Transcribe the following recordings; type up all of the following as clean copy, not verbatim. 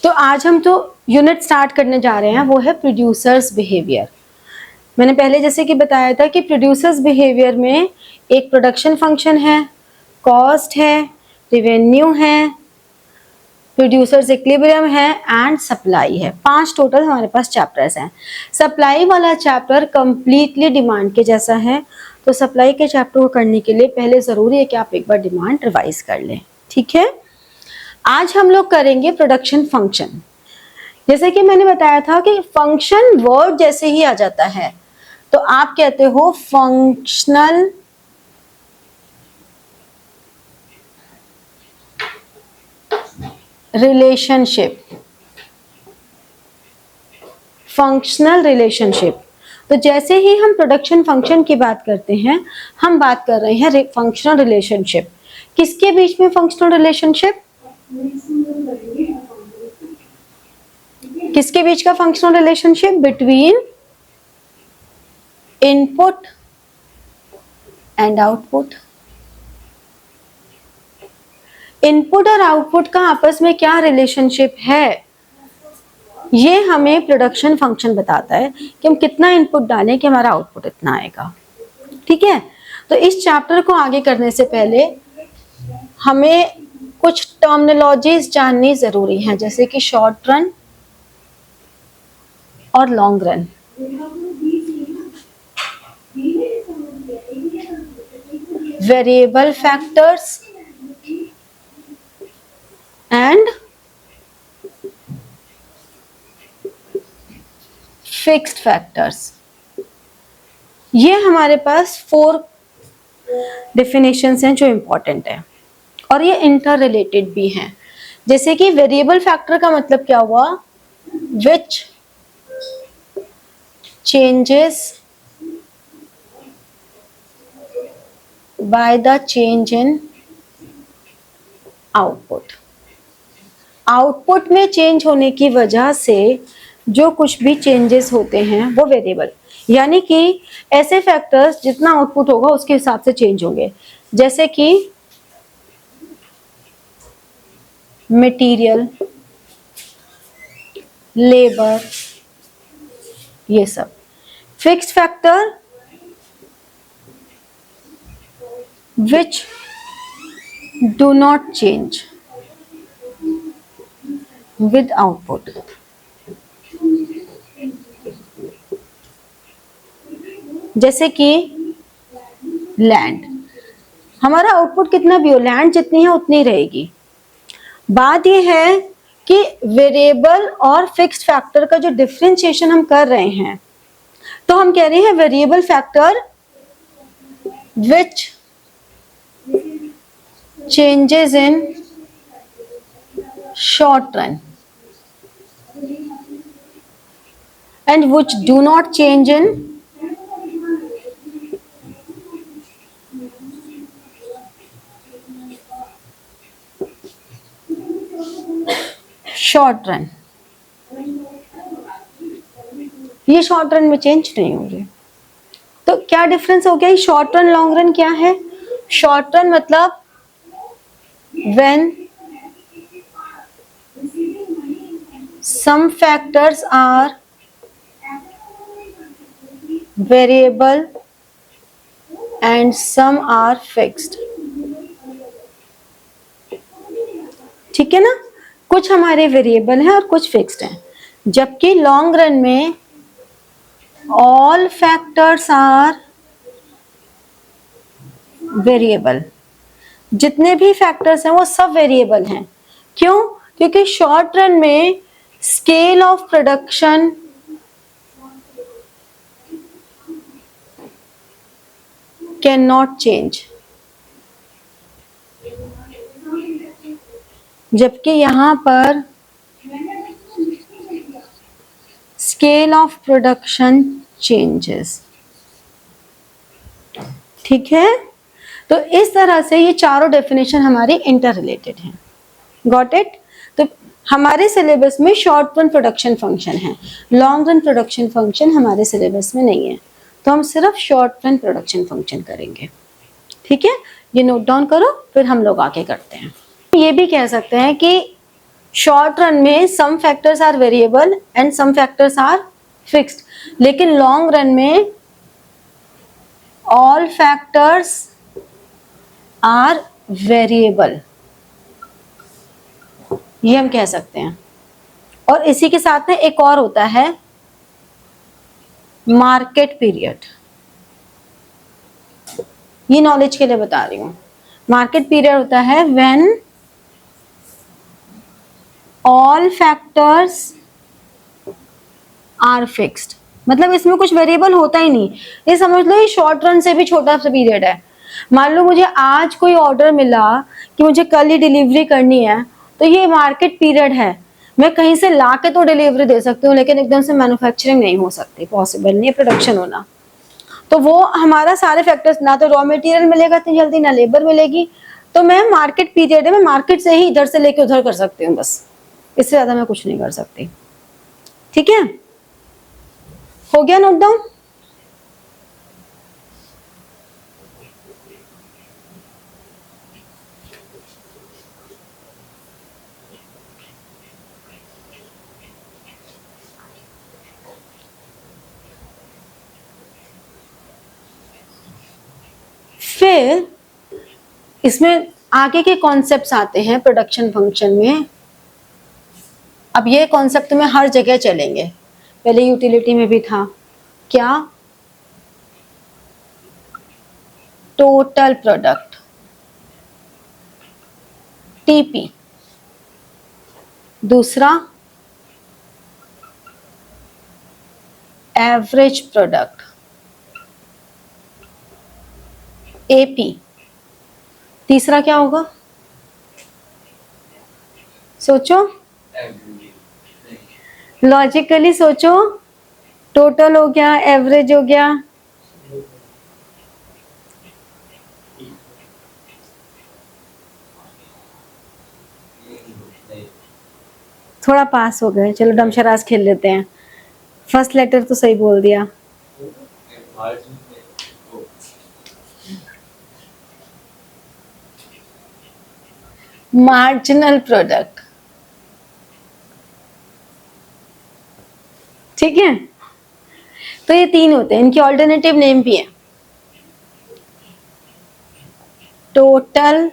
तो आज हम जो यूनिट स्टार्ट करने जा रहे हैं वो है प्रोड्यूसर्स बिहेवियर। मैंने पहले जैसे कि बताया था कि प्रोड्यूसर्स बिहेवियर में एक प्रोडक्शन फंक्शन है, कॉस्ट है, रेवेन्यू है, प्रोड्यूसर्स इक्विलिब्रियम है एंड सप्लाई है। 5 टोटल हमारे पास चैप्टर्स हैं। सप्लाई वाला चैप्टर कंप्लीटली डिमांड के जैसा है, तो सप्लाई के चैप्टर को करने के लिए पहले ज़रूरी है कि आप एक बार डिमांड रिवाइज कर लें। ठीक है, आज हम लोग करेंगे प्रोडक्शन फंक्शन। जैसे कि मैंने बताया था कि फंक्शन वर्ड जैसे ही आ जाता है तो आप कहते हो फंक्शनल रिलेशनशिप। फंक्शनल रिलेशनशिप, तो जैसे ही हम प्रोडक्शन फंक्शन की बात करते हैं हम बात कर रहे हैं फंक्शनल रिलेशनशिप। किसके बीच में फंक्शनल रिलेशनशिप? किसके बीच का functional relationship? Between input and output. Input और आउटपुट का आपस में क्या रिलेशनशिप है, ये हमें प्रोडक्शन फंक्शन बताता है कि हम कितना इनपुट डालें कि हमारा आउटपुट इतना आएगा। ठीक है, तो इस चैप्टर को आगे करने से पहले हमें कुछ टर्मिनोलॉजीज जाननी जरूरी हैं, जैसे कि शॉर्ट रन और long run. Variable factors and fixed factors. ये हमारे पास 4 डेफिनेशंस हैं जो इंपॉर्टेंट है और ये इंटर रिलेटेड भी हैं। जैसे कि वेरिएबल फैक्टर का मतलब क्या हुआ? विच changes by the change in output. Output में चेंज होने की वजह से जो कुछ भी चेंजेस होते हैं वो वेरिएबल, यानी कि ऐसे फैक्टर्स जितना आउटपुट होगा उसके हिसाब से चेंज होंगे, जैसे कि मटेरियल, लेबर, ये सब। Fixed factor which do not change with output. जैसे कि लैंड, हमारा आउटपुट कितना भी हो, लैंड जितनी है उतनी रहेगी। बात यह है कि वेरिएबल और फिक्स्ड फैक्टर का जो डिफरेंशिएशन हम कर रहे हैं, तो हम कह रहे हैं variable factor which changes in short run and which do not change in short run. ये शॉर्ट रन में चेंज नहीं होंगे। तो क्या डिफरेंस हो गया? शॉर्ट रन लॉन्ग रन क्या है? शॉर्ट रन मतलब when some factors are variable and some are fixed. ठीक है ना, कुछ हमारे वेरिएबल हैं और कुछ फिक्स्ड हैं, जबकि लॉन्ग रन में ऑल फैक्टर्स आर वेरिएबल। जितने भी फैक्टर्स हैं वो सब वेरिएबल हैं। क्यों? क्योंकि शॉर्ट रन में scale of production can not change, जबकि यहां पर स्केल ऑफ प्रोडक्शन चेंजेस। ठीक है, तो इस तरह से ये चारों डेफिनेशन हमारी इंटर रिलेटेड हैं। Got it? तो हमारे सिलेबस में शॉर्ट रन प्रोडक्शन फंक्शन है, लॉन्ग रन प्रोडक्शन फंक्शन हमारे सिलेबस में नहीं है, तो हम सिर्फ शॉर्ट रन प्रोडक्शन फंक्शन करेंगे। ठीक है, ये नोट डाउन करो, फिर हम लोग आगे करते हैं। ये भी कह सकते हैं कि शॉर्ट रन में some factors are variable and some factors are fixed, लेकिन लॉन्ग रन में ऑल फैक्टर्स आर वेरिएबल, ये हम कह सकते हैं। और इसी के साथ में एक और होता है मार्केट पीरियड, ये नॉलेज के लिए बता रही हूं। मार्केट पीरियड होता है when all factors are fixed, मतलब इसमें कुछ वेरिएबल होता ही नहीं। ये समझ लो ये शॉर्ट रन से भी छोटा सा पीरियड है। मान लो मुझे आज कोई ऑर्डर मिला कि मुझे कल ही डिलीवरी करनी है, तो ये मार्केट पीरियड है। मैं कहीं से ला के तो डिलीवरी दे सकती हूँ, लेकिन एकदम से मैन्युफैक्चरिंग नहीं हो सकती, पॉसिबल नहीं है प्रोडक्शन होना। तो वो हमारा सारे फैक्टर्स, ना तो रॉ मटेरियल मिलेगा इतनी जल्दी, ना लेबर मिलेगी। तो मैं मार्केट पीरियड है, मैं मार्केट से ही इधर से लेके उधर कर सकती हूँ, बस इससे ज्यादा मैं कुछ नहीं कर सकती। ठीक है, हो गया नोट डाउन? फिर इसमें आगे के कॉन्सेप्ट्स आते हैं प्रोडक्शन फंक्शन में। अब ये कॉन्सेप्ट में हर जगह चलेंगे, पहले यूटिलिटी में भी था। क्या? Total product, TP. दूसरा एवरेज प्रोडक्ट, एपी। तीसरा क्या होगा? सोचो, लॉजिकली सोचो। टोटल हो गया, एवरेज हो गया, थोड़ा पास हो गए, चलो डमशराज खेल लेते हैं। फर्स्ट लेटर तो सही बोल दिया। मार्जिनल प्रोडक्ट, ठीक है। तो ये तीन होते हैं, इनके ऑल्टरनेटिव नेम भी है। टोटल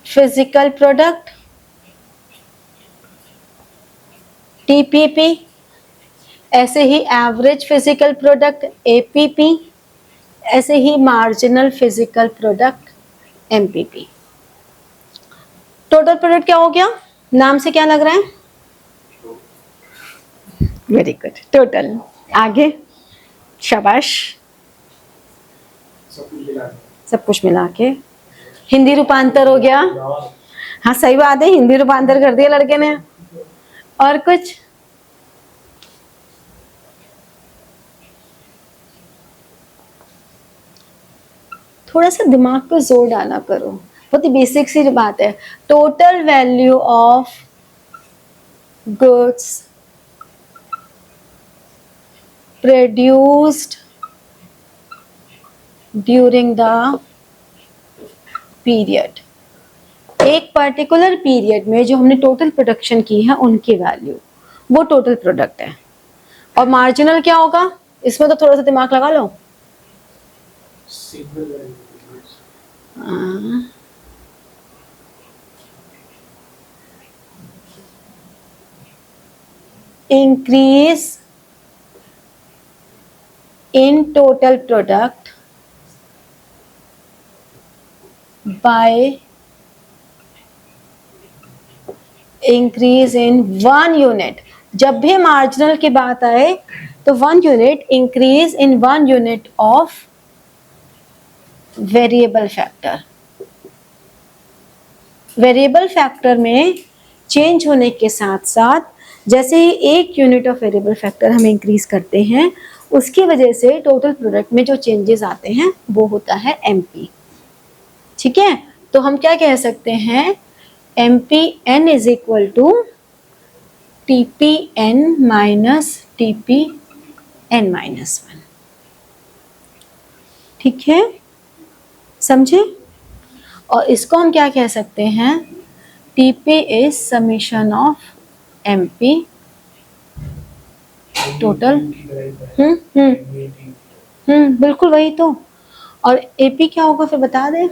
फिजिकल प्रोडक्ट, टीपीपी, ऐसे ही एवरेज फिजिकल प्रोडक्ट, एपीपी, ऐसे ही marginal physical product, MPP. Total product क्या हो गया? नाम से क्या लग रहा है? Very good, total. आगे, शाबाश। सब कुछ मिला के हिंदी रूपांतर हो गया। हाँ सही बात है, हिंदी रूपांतर कर दिया लड़के ने। और कुछ? थोड़ा सा दिमाग पे जोर डाला करो, बहुत ही बेसिक सी बात है। Total value of goods produced during the period, एक पर्टिकुलर पीरियड में जो हमने टोटल प्रोडक्शन की है उनकी वैल्यू, वो टोटल प्रोडक्ट है। और मार्जिनल क्या होगा? इसमें तो थोड़ा सा दिमाग लगा लो। Increase in total product by increase in 1 unit. जब भी मार्जिनल की बात आए तो 1 unit increase in 1 unit of variable factor. Variable factor में चेंज होने के साथ साथ जैसे ही 1 यूनिट ऑफ वेरिएबल फैक्टर हम इंक्रीज करते हैं, उसकी वजह से टोटल प्रोडक्ट में जो चेंजेस आते हैं वो होता है एमपी। ठीक है, तो हम क्या कह सकते हैं? MPN is equal to TPN minus TPN minus 1। ठीक है, समझे? और इसको हम क्या कह सकते हैं? TP is summation of MP total. बिल्कुल वही तो। और AP क्या होगा फिर बता दे।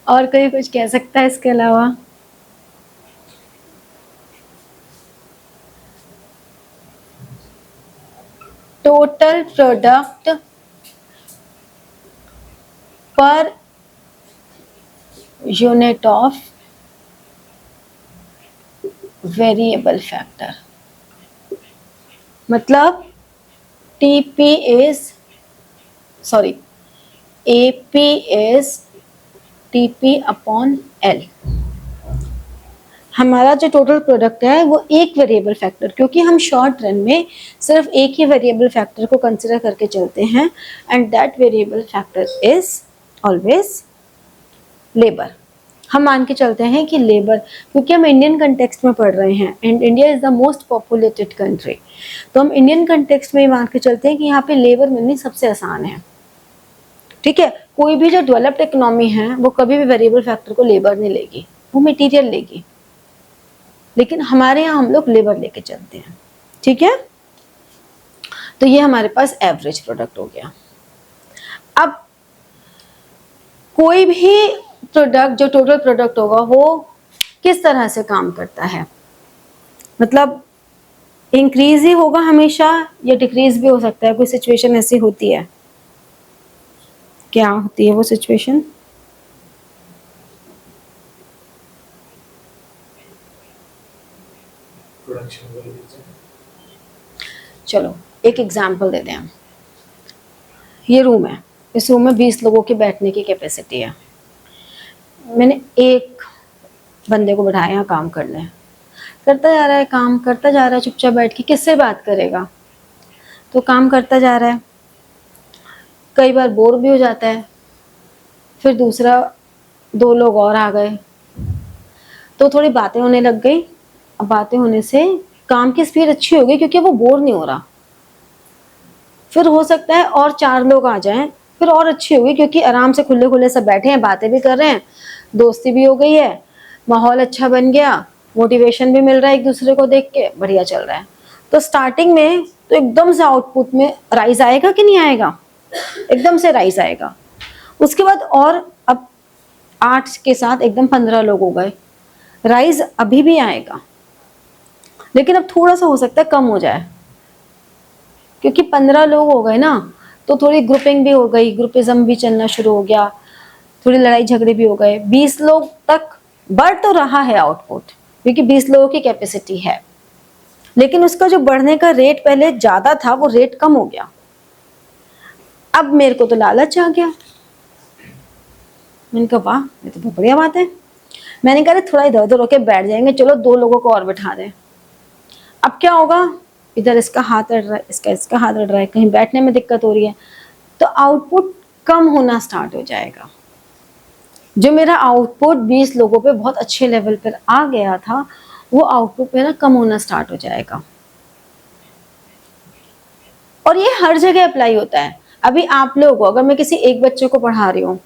और कोई कुछ कह सकता है इसके अलावा। Total product per unit of variable factor, मतलब TP is sorry AP is TP upon L। हमारा जो टोटल प्रोडक्ट है वो एक वेरिएबल फैक्टर, क्योंकि हम शॉर्ट रन में सिर्फ एक ही वेरिएबल फैक्टर को कंसिडर करके चलते हैं, and that variable factor is always labour. हम मान के चलते हैं कि लेबर, क्योंकि हम इंडियन कंटेक्स्ट में पढ़ रहे हैं and India is the most populated country, तो हम इंडियन कंटेक्स्ट में मान के चलते हैं कि यहाँ पे लेबर मिलनी सबसे आसान है। ठीक है, कोई भी जो डेवलप्ड इकोनॉमी है वो कभी भी वेरिएबल फैक्टर को लेबर नहीं लेगी, वो मटेरियल लेगी, लेकिन हमारे यहाँ हम लोग लेबर लेके चलते हैं। ठीक है, तो ये हमारे पास एवरेज प्रोडक्ट हो गया। अब कोई भी प्रोडक्ट जो टोटल प्रोडक्ट होगा वो किस तरह से काम करता है, मतलब इंक्रीज ही होगा हमेशा या डिक्रीज भी हो सकता है। कोई सिचुएशन ऐसी होती है, क्या होती है वो सिचुएशन। चलो एक एग्जांपल दे दें हम। ये रूम है, इस रूम में 20 लोगों की बैठने की कैपेसिटी है। मैंने एक बंदे को बैठाया यहाँ काम करने, करता जा रहा है, काम करता जा रहा है, चुपचाप बैठ के किससे बात करेगा, तो काम करता जा रहा है, कई बार बोर भी हो जाता है। फिर दूसरा 2 लोग और आ गए तो थोड़ी बातें होने लग गई। अब बातें होने से काम की स्पीड अच्छी हो गई क्योंकि वो बोर नहीं हो रहा। फिर हो सकता है और 4 लोग आ जाएं, फिर और अच्छी होगी क्योंकि आराम से खुले खुले सब बैठे हैं, बातें भी कर रहे हैं, दोस्ती भी हो गई है, माहौल अच्छा बन गया, मोटिवेशन भी मिल रहा है एक दूसरे को देख के, बढ़िया चल रहा है। तो स्टार्टिंग में तो एकदम से आउटपुट में राइज आएगा कि नहीं आएगा, एकदम से राइज आएगा। उसके बाद और अब 8 के साथ एकदम 15 लोग हो गए, राइज अभी भी आएगा, लेकिन अब थोड़ा सा हो सकता है कम हो जाए, क्योंकि 15 लोग हो गए ना, तो थोड़ी ग्रुपिंग भी हो गई, ग्रुपिज्म भी चलना शुरू हो गया, थोड़ी लड़ाई झगड़े भी हो गए। 20 लोग तक बढ़ तो रहा है आउटपुट, क्योंकि 20 लोगों की कैपेसिटी है, लेकिन उसका जो बढ़ने का रेट पहले ज्यादा था वो रेट कम हो गया। अब मेरे को तो लालच आ गया, मैंने कहा वाह ये तो बहुत बढ़िया बात है। मैंने कहा थोड़ा इधर उधर होके बैठ जाएंगे, चलो 2 लोगों को और बैठा दें। अब क्या होगा, इधर इसका हाथ अड़ रहा है, इसका हाथ अड़ रहा है, कहीं बैठने में दिक्कत हो रही है, तो आउटपुट कम होना स्टार्ट हो जाएगा। जो मेरा आउटपुट 20 लोगों पे बहुत अच्छे लेवल पर आ गया था, वो आउटपुट मेरा कम होना स्टार्ट हो जाएगा। और ये हर जगह अप्लाई होता है। अभी आप लोग अगर मैं किसी एक बच्चे को पढ़ा रही हूँ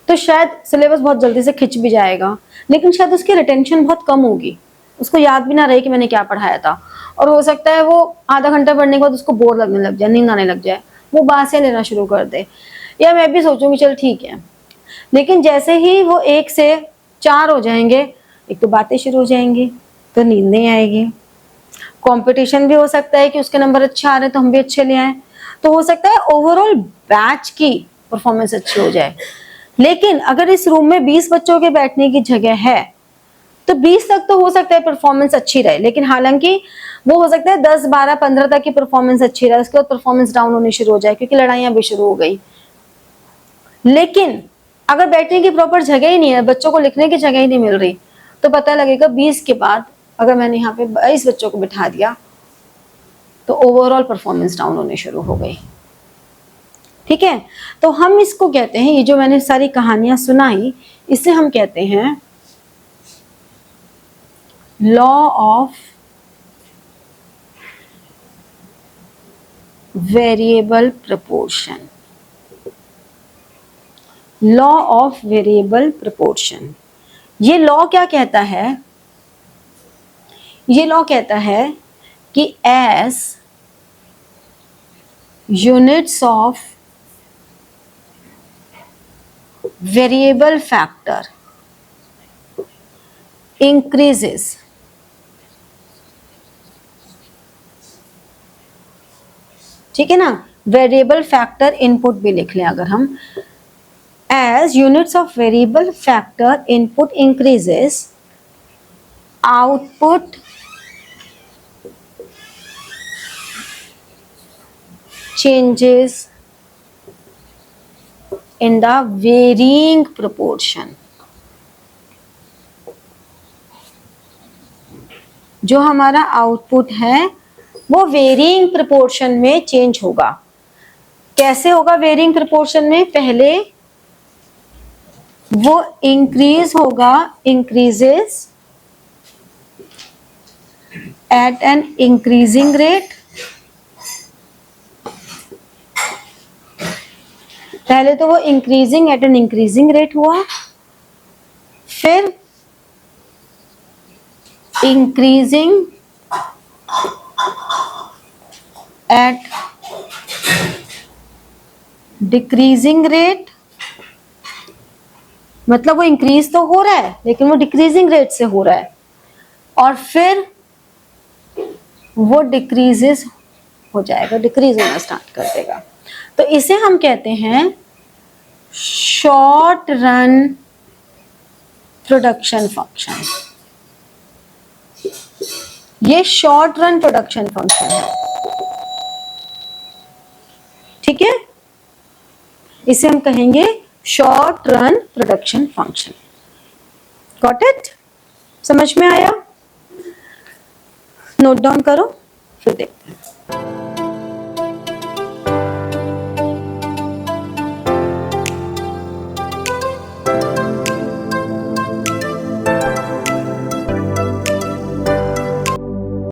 तो शायद सिलेबस बहुत जल्दी से खिंच भी जाएगा, लेकिन शायद उसकी रिटेंशन बहुत कम होगी, उसको याद भी ना रहे कि मैंने क्या पढ़ाया था, और हो सकता है वो आधा घंटा पढ़ने के बाद उसको बोर लगने लग जाए, नींद आने लग जाए, वो बातें लेना शुरू कर दे, या मैं भी सोचूंगी चल ठीक है। लेकिन जैसे ही वो 1 से 4 हो जाएंगे, एक तो बातें शुरू हो जाएंगी, तो नींद नहीं आएगी। कंपटीशन भी हो सकता है कि उसके नंबर अच्छे आ रहे हैं तो हम भी अच्छे ले आए, तो हो सकता है ओवरऑल बैच की परफॉर्मेंस अच्छी हो जाए। लेकिन अगर इस रूम में 20 बच्चों के बैठने की जगह है तो 20 तक तो हो सकता है परफॉर्मेंस अच्छी रहे, लेकिन हालांकि वो हो सकता है 10, 12, 15 तक की परफॉर्मेंस अच्छी रहे, उसके बाद परफॉर्मेंस डाउन होनी शुरू हो जाए क्योंकि लड़ाइयां भी शुरू हो गई। लेकिन अगर बैठने की प्रॉपर जगह ही नहीं है, बच्चों को लिखने की जगह ही नहीं मिल रही, तो पता लगेगा 20 के बाद अगर मैंने यहाँ पे 22 बच्चों को बिठा दिया तो ओवरऑल परफॉर्मेंस डाउन होने शुरू हो गई। ठीक है, तो हम इसको कहते हैं, ये जो मैंने सारी कहानियां सुनाई, इसे हम कहते हैं law of variable proportion, law of variable proportion. ये लॉ क्या कहता है? ये लॉ कहता है कि as units of variable factor increases, ठीक है ना, वेरिएबल फैक्टर इनपुट भी लिख लें अगर हम, as units of variable factor input increases, output changes in the varying proportion। जो हमारा आउटपुट है वो वेरिंग प्रोपोर्शन में चेंज होगा। कैसे होगा वेरिंग प्रोपोर्शन में? पहले वो इंक्रीज होगा, increases eight an increasing rate. पहले तो वो increasing at an increasing rate हुआ, फिर इंक्रीजिंग एट डिक्रीजिंग रेट, मतलब वो इंक्रीज तो हो रहा है लेकिन वो डिक्रीजिंग रेट से हो रहा है, और फिर वो डिक्रीजेस हो जाएगा, डिक्रीज होना स्टार्ट कर देगा। तो इसे हम कहते हैं शॉर्ट रन प्रोडक्शन फंक्शन। ये शॉर्ट रन प्रोडक्शन फंक्शन है, ठीक है, इसे हम कहेंगे short run production function. Got it? समझ में आया? नोट डाउन करो फिर देखते हैं।